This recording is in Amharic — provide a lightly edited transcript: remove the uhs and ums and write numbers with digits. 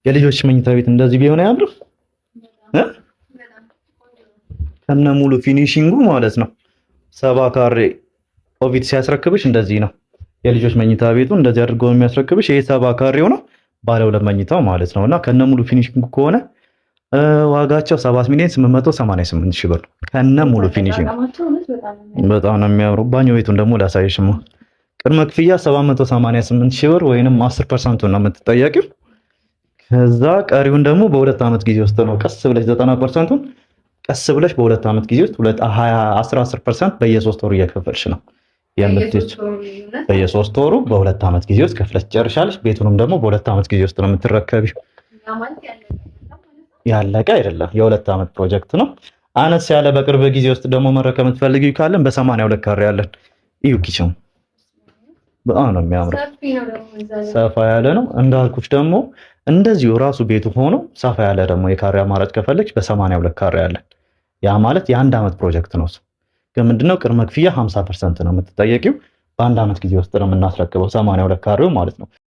የልጆች መኝታ ቤት እንደዚህ ቢሆን አያምርም? ከነ ሙሉ ፊኒሺንጉ ማለት ነው። 70 ካሬ ኦቪድ ሲያስረክብሽ እንደዚህ ነው። የልጆች መኝታ ቤቱ እንደዚህ አድርጎ የሚያስረክብሽ ይሄ 70 ካሬው ነው፣ ባለ 2 መኝታው ማለት ነውና ከነ ሙሉ ፊኒሺንጉ ከሆነ ዋጋቸው 7,888,000 ብር ከነ ሙሉ ፊኒሺንግ። በጣም ነው የሚያምሩ። ባኞ ቤቱን ደግሞ ላሳይሽማ። ቅድመ ክፍያ 788,000 ብር ወይንም 10% ነው የምትጠየቂው። ከዛ ቀሪውን ደግሞ በ2 ዓመት ጊዜ ውስጥ ነው ቀስ ብለሽ 90%ን ቀስ ብለሽ በ2 ዓመት ጊዜ ውስጥ 10% በየ3 ወሩ እየከፈልሽ ነው የምትይዝ። በየ3 ወሩ በ2 ዓመት ጊዜ ውስጥ ከፍለሽ ትጨርሻለሽ። ቤቱንም ደግሞ በ2 ዓመት ጊዜ ውስጥ ነው የምትረከቢው። ያለቀ አይደለም፣ የ2 ዓመት ፕሮጀክት ነው። አነስ ያለ በቅርብ ጊዜ ውስጥ ደግሞ መረከብ የምትፈልጊው ካለን በ82 ካሬ ያለን እዩ። ኪችን በጣም ነው የሚያምረው፣ ሰፋ ያለ ነው እንዳልኩሽ። ደግሞ እንደዚሁ ራሱ ቤቱ ሆኖ ሰፋ ያለ ደግሞ የካሬ አማራጭ ከፈለግሽ በ82 ካሬ ያለን። ያ ማለት የ1 ዓመት ፕሮጀክት ነው። ግን ምንድነው ቅድመ ክፍያ 50% ነው የምትጠየቂው። በ1 ዓመት ጊዜ ውስጥ ነው የምናስረክበው 82 ካሬው ማለት ነው።